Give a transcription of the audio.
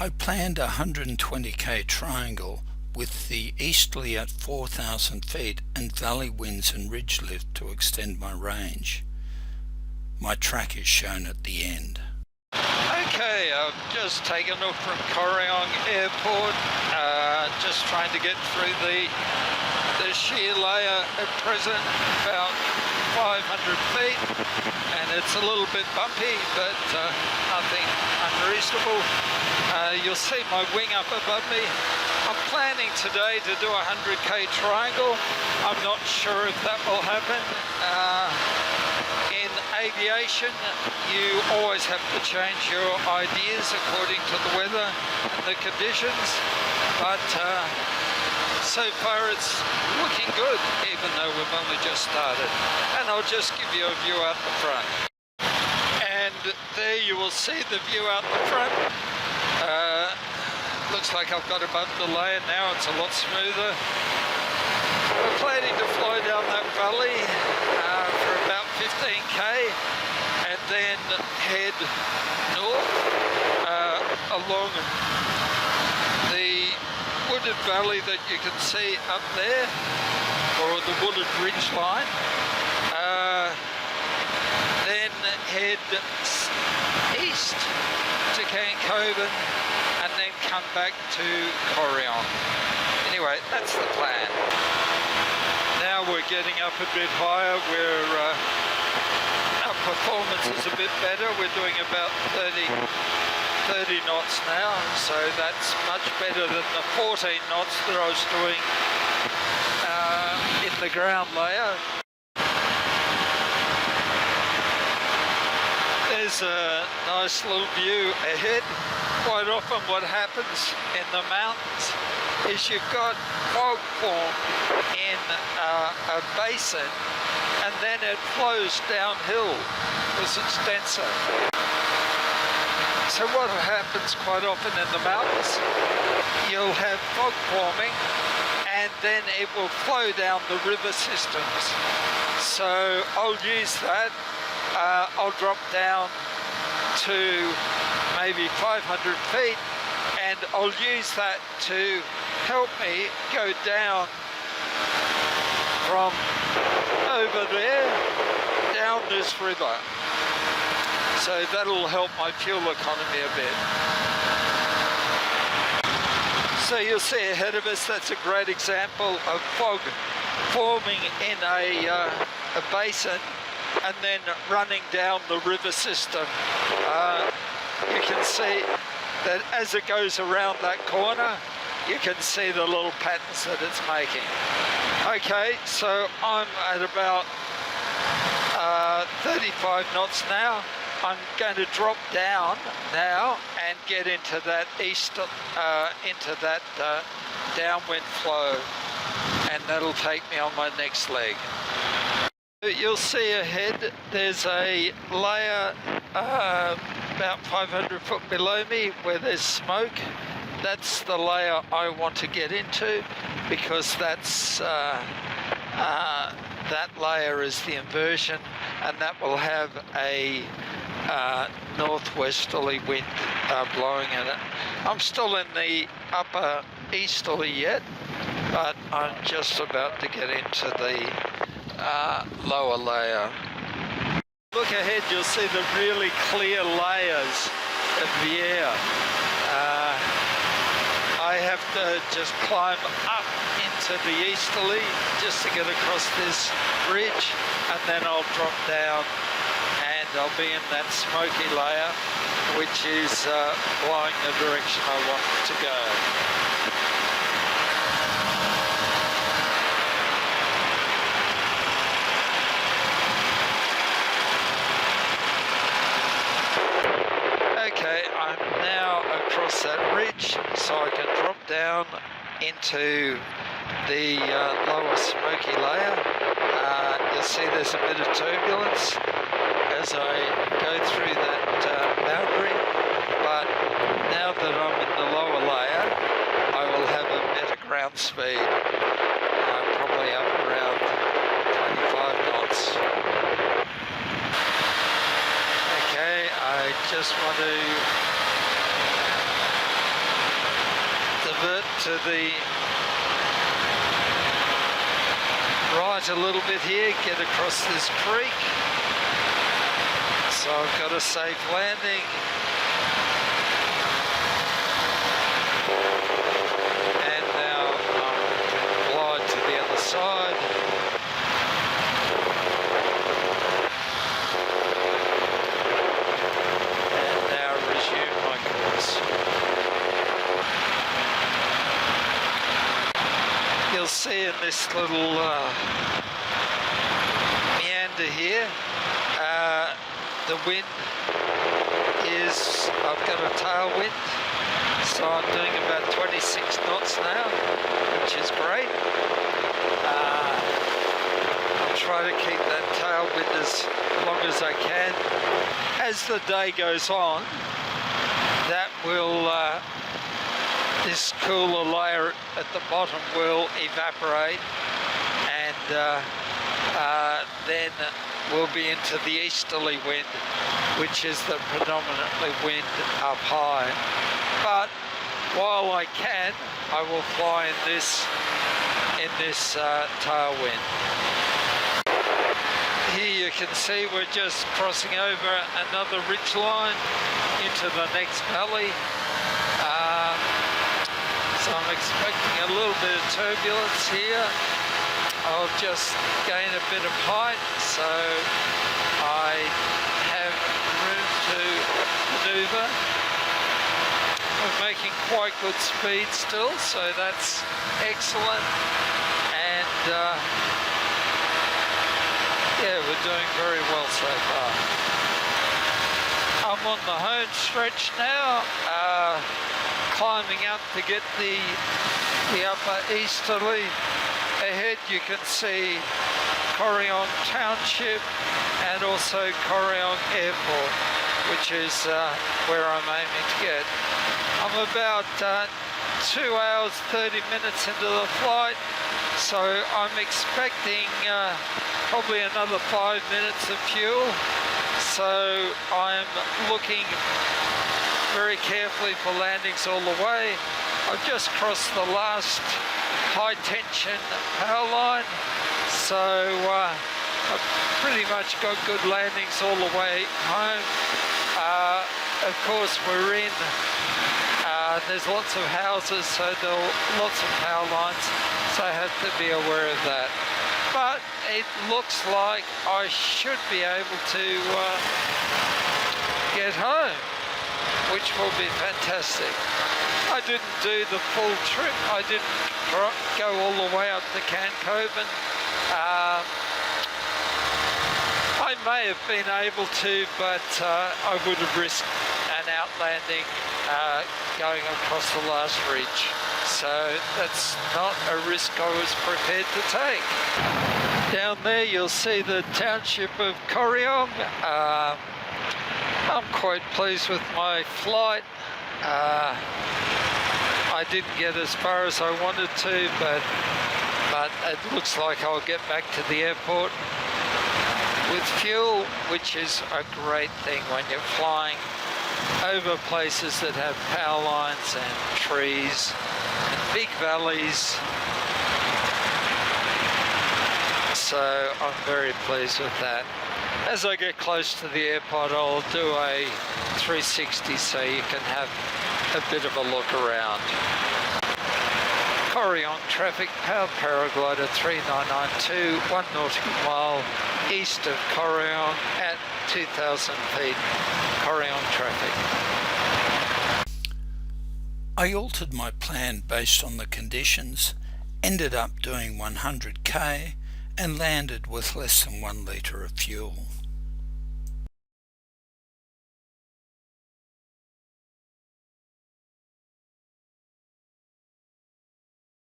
I planned a 120k triangle with the easterly at 4,000 feet and valley winds and ridge lift to extend my range. My track is shown at the end. Okay, I've just taken off from Corryong Airport, just trying to get through the shear layer at present, about 500 feet, and it's a little bit bumpy, but nothing unreasonable. You'll see my wing up above me. I'm planning today to do a 100k triangle. I'm not sure if that will happen. In aviation, you always have to change your ideas according to the weather and the conditions, but so far it's looking good, even though we've only just started. And I'll just give you a view out the front. And there you will see the view out the front. Looks like I've got above the layer now, it's a lot smoother. We're planning to fly down that valley for about 15k and then head north along the wooded valley that you can see up there, or the wooded ridge line. Then head east to Khancoban and then come back to Corryong. Anyway, that's the plan. Now we're getting up a bit higher, our performance is a bit better. We're doing about 30 knots now, so that's much better than the 14 knots that I was doing in the ground layer. There's a nice little view ahead. Quite often what happens in the mountains is you've got fog formed in a basin, and then it flows downhill because it's denser. So what happens quite often in the mountains, you'll have fog forming and then it will flow down the river systems. So I'll use that. I'll drop down to maybe 500 feet and I'll use that to help me go down from over there down this river. So that'll help my fuel economy a bit. So you'll see ahead of us, that's a great example of fog forming in a basin and then running down the river system. You can see that as it goes around that corner, you can see the little patterns that it's making. Okay, so I'm at about 35 knots now. I'm going to drop down now and get into that downwind flow, and that'll take me on my next leg. You'll see ahead there's a layer about 500 foot below me where there's smoke. That's the layer I want to get into, because that's that layer is the inversion, and that will have a northwesterly wind blowing in it. I'm still in the upper easterly yet, but I'm just about to get into the lower layer. Look ahead, you'll see the really clear layers of the air. I have to just climb up into the easterly just to get across this ridge, and then I'll drop down and I'll be in that smoky layer, which is blowing the direction I want to go. Okay, I'm now across that ridge, so I can drop down into the lower smoky layer. You'll see there's a bit of turbulence as I go through that boundary, but now that I'm in the lower layer, I will have a better ground speed, probably up around 25 knots. Okay, I just want to to the right a little bit here, get across this creek. So I've got a safe landing. And now I'm glide to the other side. And now resume my course. You'll see in this little meander here, the wind is, I've got a tailwind, so I'm doing about 26 knots now, which is great. I'll try to keep that tailwind as long as I can. As the day goes on, that will, this cooler layer at the bottom will evaporate, and then we'll be into the easterly wind, which is the predominantly wind up high. But while I can, I will fly in this tailwind. Here you can see we're just crossing over another ridge line into the next valley. So I'm expecting a little bit of turbulence here. I'll just gain a bit of height, so I have room to manoeuvre. We're making quite good speed still, so that's excellent. And yeah, we're doing very well so far. I'm on the home stretch now, climbing up to get the upper easterly. Ahead you can see Corryong Township and also Corryong Airport, which is where I'm aiming to get. I'm about 2 hours 30 minutes into the flight, so I'm expecting probably another 5 minutes of fuel. So I'm looking very carefully for landings all the way. I've just crossed the last high tension power line, so I've pretty much got good landings all the way home. Of course we're in, there's lots of houses, so there are lots of power lines, so I have to be aware of that. But it looks like I should be able to get home, which will be fantastic. I didn't do the full trip. I didn't go all the way up to Khancoban. I may have been able to, but I would have risked an outlanding going across the last ridge. So that's not a risk I was prepared to take. Down there you'll see the township of Corryong. I'm quite pleased with my flight. I didn't get as far as I wanted to, but it looks like I'll get back to the airport with fuel, which is a great thing when you're flying over places that have power lines and trees and big valleys. So I'm very pleased with that. As I get close to the airport, I'll do a 360 so you can have a bit of a look around. Corryong traffic, powered paraglider 3992, 1 nautical mile east of Corryong at 2,000 feet. Corryong traffic. I altered my plan based on the conditions, ended up doing 100k and landed with less than 1 litre of fuel.